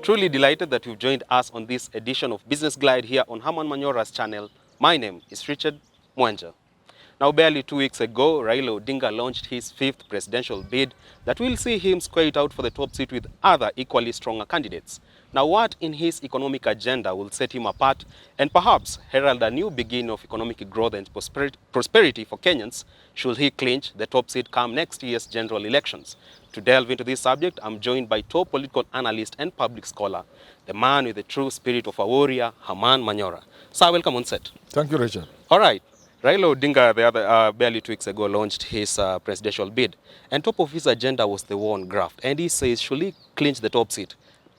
Truly delighted that you've joined us on this edition of Business Glide here on Herman Manyora's channel. My name is Richard Mwenja. Now, barely 2 weeks ago, Raila Odinga launched his 5th presidential bid that will see him square it out for the top seat with other equally stronger candidates. Now, what in his economic agenda will set him apart and perhaps herald a new beginning of economic growth and prosperity for Kenyans should he clinch the top seat come next year's general elections? To delve into this subject, I'm joined by top political analyst and public scholar, the man with the true spirit of a warrior, Herman Manyora. Sir, welcome on set. Thank you, Richard. All right. Raila Odinga barely 2 weeks ago launched his presidential bid, and top of his agenda was the war on graft. And he says, should he clinch the top seat,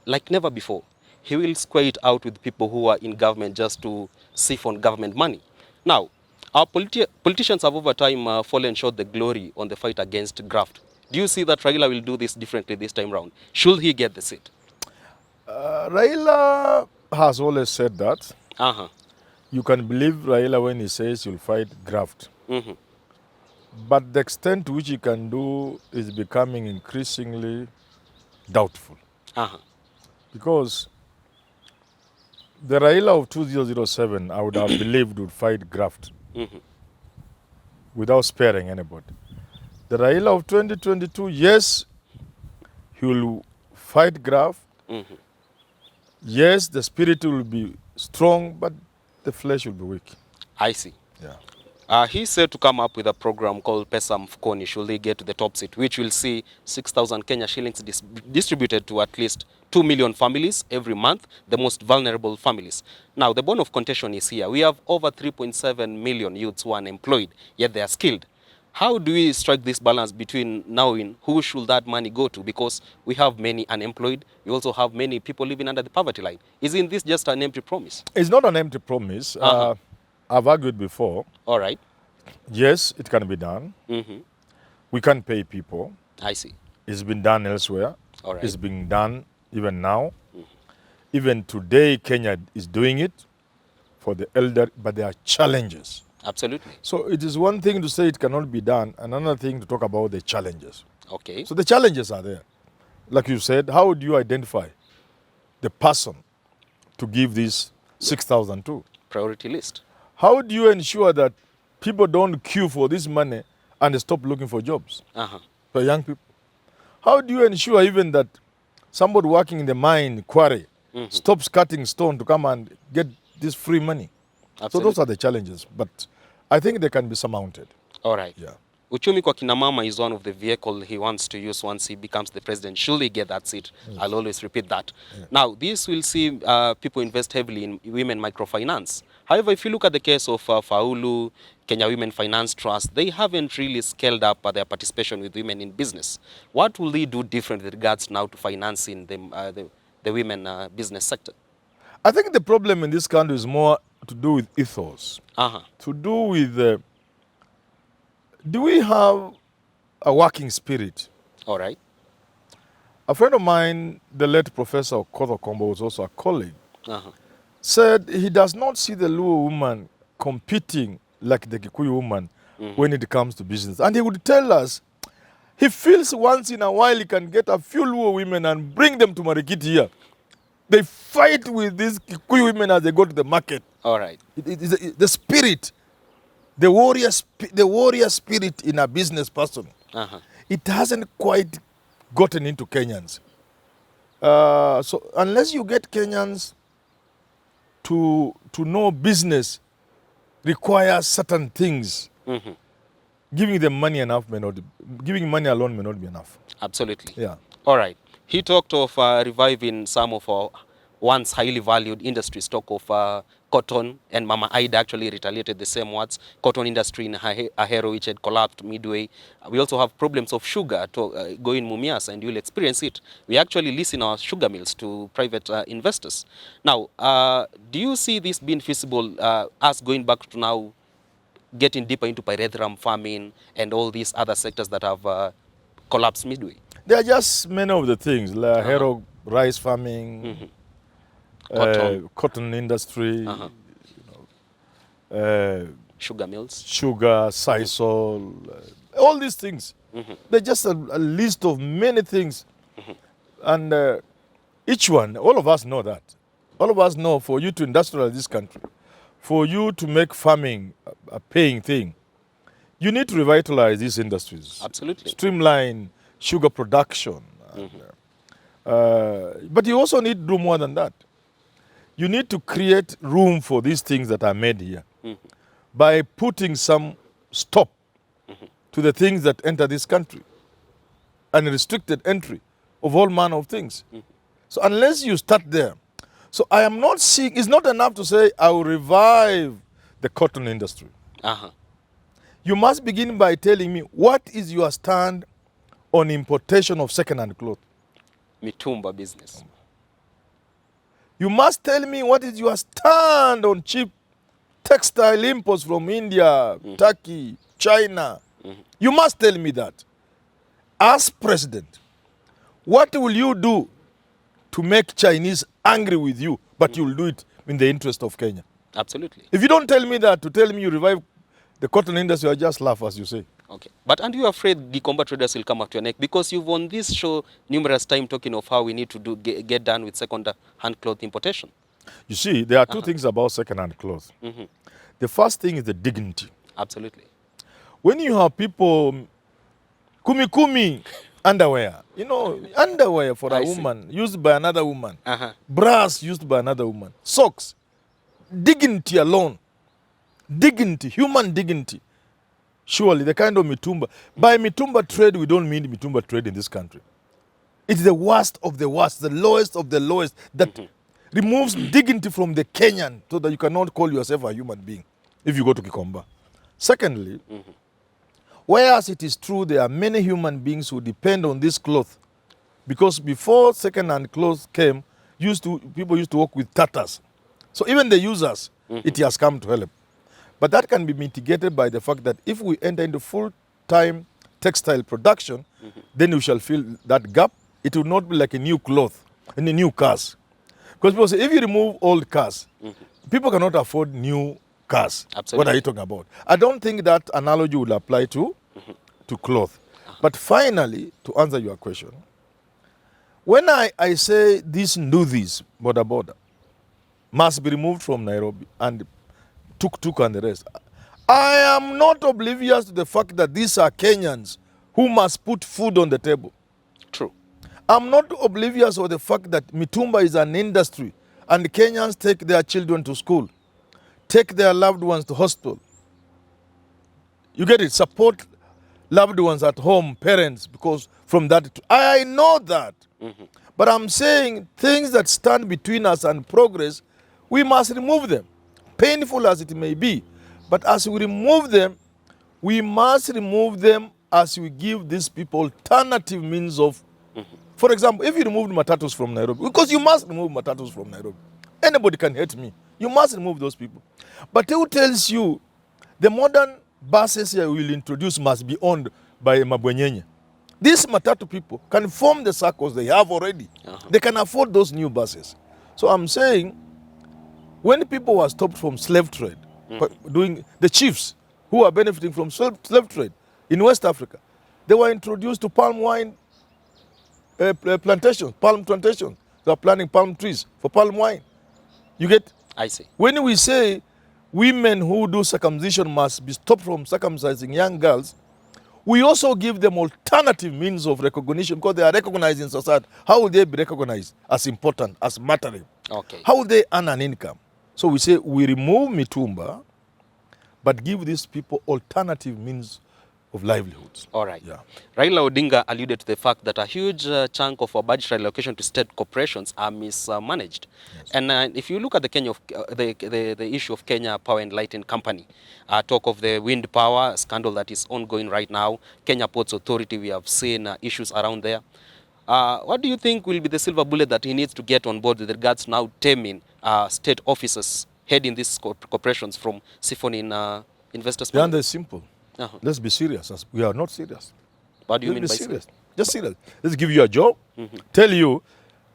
like never before, he will square it out with people who are in government just to siphon government money. Now, our politicians have over time fallen short the glory on the fight against graft. Do you see that Raila will do this differently this time round? Should he get the seat? Raila has always said that. Uh-huh. You can believe Raila when he says he'll fight graft. Mm-hmm. But the extent to which he can do is becoming increasingly doubtful. Uh-huh. Because the Raila of 2007, I would have believed would fight graft without sparing anybody. The Raila of 2022, yes, he will fight graft. Yes, the spirit will be strong, but the flesh will be weak. I see. Yeah. He said to come up with a program called Pesa Mfukoni should they get to the top seat, which will see 6,000 Kenya shillings distributed to at least 2 million families every month, the most vulnerable families. Now, the bone of contention is here. We have over 3.7 million youths who are unemployed, yet they are skilled. How do we strike this balance between knowing who should that money go to? Because we have many unemployed. We also have many people living under the poverty line. Isn't this just an empty promise? It's not an empty promise. I've argued before. All right. Yes, it can be done. We can pay people. I see. It's been done elsewhere. All right. It's being done even now. Even today, Kenya is doing it for the elder, but there are challenges. Absolutely. So it is one thing to say it cannot be done, another thing to talk about the challenges. Okay. So the challenges are there. Like you said, how do you identify the person to give this 6,000 to? Priority list. How do you ensure that people don't queue for this money and stop looking for jobs for young people? How do you ensure even that somebody working in the mine quarry stops cutting stone to come and get this free money? Absolutely. So those are the challenges, but I think they can be surmounted. All right. Yeah. Uchumi kwa kina mama is one of the vehicle he wants to use once he becomes the president. Should he get that seat? Yes. I'll always repeat that. Yeah. Now, this will see people invest heavily in women microfinance. However, if you look at the case of Faulu, Kenya Women Finance Trust, they haven't really scaled up their participation with women in business. What will they do different with regards now to financing the women business sector? I think the problem in this country is more to do with ethos. To do with, do we have a working spirit? All right. A friend of mine, the late Professor Okoth Okombo, was also a colleague, said he does not see the Luo woman competing like the Kikuyu woman when it comes to business. And he would tell us, he feels once in a while he can get a few Luo women and bring them to Marikiti here. They fight with these Kikuyu women as they go to the market. All right. The spirit, the warrior spirit in a business person, it hasn't quite gotten into Kenyans. So unless you get Kenyans to know business requires certain things, giving them money enough may not, giving money alone may not be enough. Absolutely. Yeah. All right. He talked of reviving some of our once highly valued industry stock of cotton, and Mama Aida actually retaliated the same words. Cotton industry in Ahero, which had collapsed midway. We also have problems of sugar to go in Mumias, and you'll experience it. We actually leasing our sugar mills to private investors. Now, do you see this being feasible, us going back to now getting deeper into pyrethrum farming and all these other sectors that have collapsed midway? There are just many of the things, like Ahero rice farming, cotton industry, sugar mills, sugar, sisal, all these things. They're just a list of many things. And Each one, all of us know that. All of us know for you to industrialize this country, for you to make farming a paying thing, you need to revitalize these industries. Absolutely. Streamline sugar production. But you also need to do more than that. You need to create room for these things that are made here by putting some stop to the things that enter this country and restricted entry of all manner of things. So unless you start there, so I am not seeing, it's not enough to say I will revive the cotton industry. You must begin by telling me what is your stand on importation of second-hand clothes. Mitumba business. You must tell me what is your stand on cheap textile imports from India, Turkey, China. You must tell me that. As president, what will you do to make Chinese angry with you, but you will do it in the interest of Kenya? Absolutely. If you don't tell me that, to tell me you revive the cotton industry, I just laugh, as you say. Okay. But aren't you afraid the combat traders will come up to your neck? Because you've on this show numerous times talking of how we need to get done with second-hand cloth importation. You see, there are two things about second-hand clothes. The first thing is the dignity. Absolutely. When you have people, kumi underwear, you know, underwear for a woman used by another woman, brass used by another woman, socks, dignity alone, dignity, human dignity. Surely the kind of mitumba. By mitumba trade, we don't mean mitumba trade in this country. It's the worst of the worst, the lowest of the lowest that removes dignity from the Kenyan so that you cannot call yourself a human being if you go to Kikomba. Secondly, whereas it is true there are many human beings who depend on this cloth, because before second-hand clothes came, people used to work with tatters. So even the users, it has come to help. But that can be mitigated by the fact that if we enter into full-time textile production, then we shall fill that gap. It will not be like a new cloth and a new cars. Because people say, if you remove old cars, people cannot afford new cars. Absolutely. What are you talking about? I don't think that analogy would apply to cloth. But finally, to answer your question, when I say these ndudhis, border, must be removed from Nairobi and tuk and the rest, I am not oblivious to the fact that these are Kenyans who must put food on the table. True. I'm not oblivious of the fact that mitumba is an industry and Kenyans take their children to school, take their loved ones to hospital. You get it? Support loved ones at home, parents, because from that, I know that. But I'm saying things that stand between us and progress, we must remove them, painful as it may be. But as we remove them, we must remove them as we give these people alternative means of, for example, if you remove matatus from Nairobi, because you must remove matatus from Nairobi. Anybody can hate me. You must remove those people. But who tells you the modern buses here we will introduce must be owned by Mwenja? These matatu people can form the circles they have already. They can afford those new buses. So I'm saying, when people were stopped from slave trade, doing the chiefs who are benefiting from slave trade in West Africa, they were introduced to palm wine plantations, palm plantations. They are planting palm trees for palm wine. You get? I see. When we say women who do circumcision must be stopped from circumcising young girls, we also give them alternative means of recognition because they are recognized in society. How will they be recognized as important, as mattering? Okay. How will they earn an income? So we say we remove mitumba, but give these people alternative means of livelihoods. All right. Yeah. Raila Odinga alluded to the fact that a huge chunk of our budgetary allocation to state corporations are mismanaged. Yes. And if you look at the the issue of Kenya Power and Lighting Company, talk of the wind power scandal that is ongoing right now, Kenya Ports Authority, we have seen issues around there. What do you think will be the silver bullet that he needs to get on board with regards now taming state officers heading these corporations from siphoning investors' money? The answer is simple. Let's be serious. We are not serious. What do you mean by serious? Just serious. Let's give you a job. Tell you,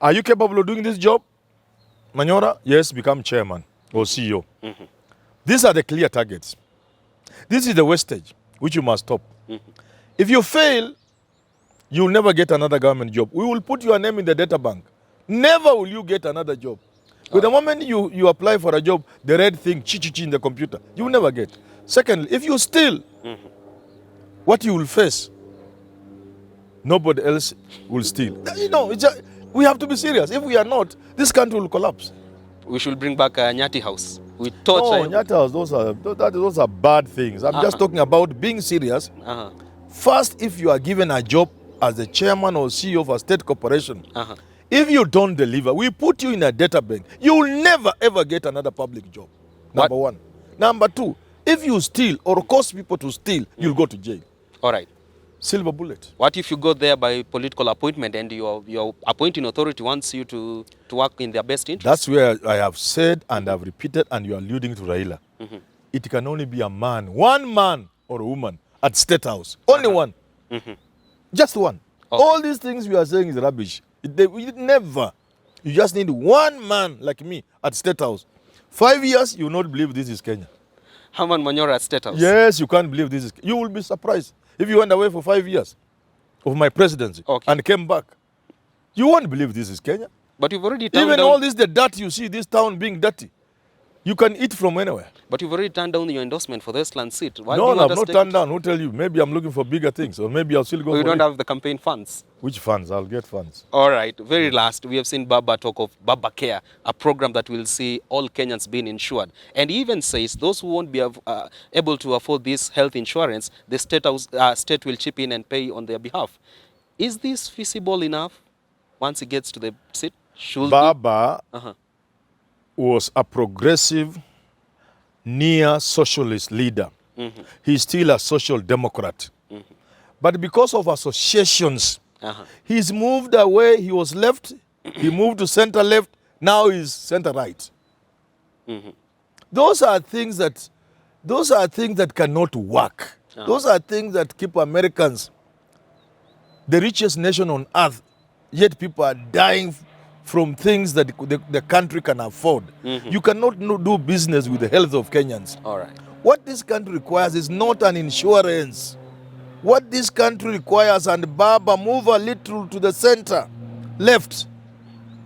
are you capable of doing this job? Manyora, yes, become chairman or CEO. These are the clear targets. This is the wastage, which you must stop. If you fail, you will never get another government job. We will put your name in the data bank. Never will you get another job. But the moment you apply for a job, the red thing, chi in the computer, you will never get. Secondly, if you steal, what you will face, nobody else will steal. You know, we have to be serious. If we are not, this country will collapse. We should bring back a Nyati house. We torture. No, Nyati house, those are bad things. I'm just talking about being serious. First, if you are given a job as the chairman or CEO of a state corporation, if you don't deliver, we put you in a data bank. You will never ever get another public job. Number one. Number two, if you steal or cause people to steal, you'll go to jail. All right. Silver bullet. What if you go there by political appointment and your appointing authority wants you to work in their best interest? That's where I have said and I've repeated, and you are alluding to Raila. It can only be a man, one man or a woman at State House. Only one. Just one. Okay. All these things we are saying is rubbish. It never. You just need one man like me at State House. 5 years, you will not believe this is Kenya. Herman Manyora at State House? Yes, you can't believe this is. You will be surprised. If you went away for 5 years of my presidency and came back, you won't believe this is Kenya. But you've already turned down... all this, the dirt you see, this town being dirty, you can eat from anywhere. But you've already turned down your endorsement for the Westland seat. Why no, I've not turned down. Who tell you? Maybe I'm looking for bigger things, or maybe I'll still go. You don't have the campaign funds. Which funds? I'll get funds. All right. Very last, we have seen Baba talk of Babaker, a program that will see all Kenyans being insured. And he even says those who won't be able to afford this health insurance, the state will chip in and pay on their behalf. Is this feasible enough once he gets to the seat? Should Baba was a progressive, near-socialist leader. He's still a social democrat. But because of associations, he's moved away. He was left, he moved to center-left, now he's center-right. Those are things that cannot work. Those are things that keep Americans, the richest nation on earth, yet people are dying from things that the country can afford. You cannot do business with the health of Kenyans. All right. What this country requires is not an insurance. What this country requires, and Baba, move a little to the center, left.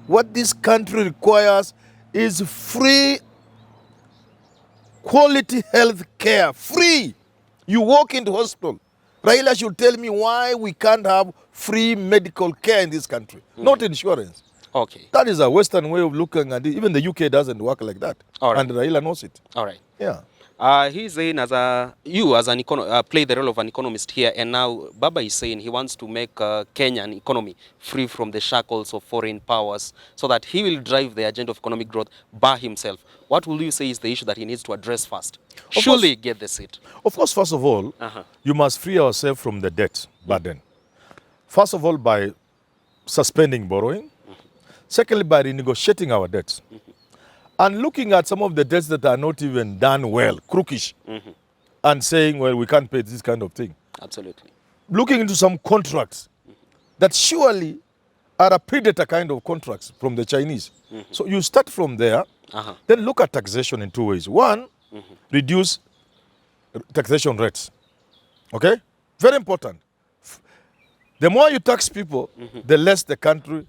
What this country requires is free, quality health care. Free. You walk into hospital. Raila should tell me why we can't have free medical care in this country. Not insurance. Okay. That is a Western way of looking at it. Even the UK doesn't work like that. All right. And Raila knows it. All right. Yeah. He's saying you as an play the role of an economist here, and now Baba is saying he wants to make Kenyan economy free from the shackles of foreign powers so that he will drive the agenda of economic growth by himself. What will you say is the issue that he needs to address first? Surely get the seat. Of course, first of all, you must free ourselves from the debt burden. First of all, by suspending borrowing. Secondly, by renegotiating our debts. And looking at some of the debts that are not even done well, crookish, and saying, well, we can't pay this kind of thing. Absolutely. Looking into some contracts that surely are a predator kind of contracts from the Chinese. So you start from there, then look at taxation in two ways. One, reduce taxation rates. Okay? Very important. The more you tax people, the less the country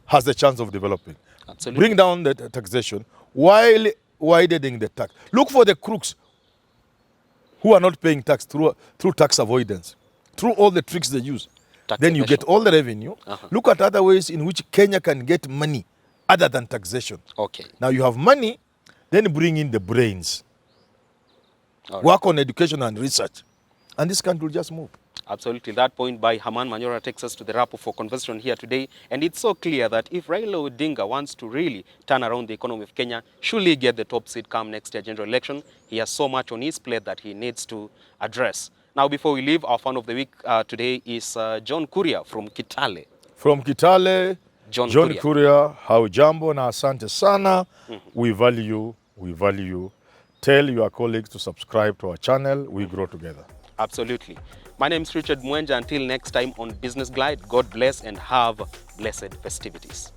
has the chance of developing. Absolutely. Bring down the taxation while widening the tax. Look for the crooks who are not paying tax through tax avoidance, through all the tricks they use. Then you get all the revenue. Look at other ways in which Kenya can get money other than taxation. Okay. Now you have money, then bring in the brains. Right. Work on education and research. And this country will just move. Absolutely. That point by Herman Manyora takes us to the wrap of our conversation here today. And it's so clear that if Raila Odinga wants to really turn around the economy of Kenya, surely get the top seat come next year general election, he has so much on his plate that he needs to address. Now, before we leave, our fan of the week today is John Kuria from Kitale. From Kitale, John Kuria, haujambo na asante sana. We value you. Tell your colleagues to subscribe to our channel. We grow together. Absolutely. My name is Richard Mwenja. Until next time on Business Glide, God bless and have blessed festivities.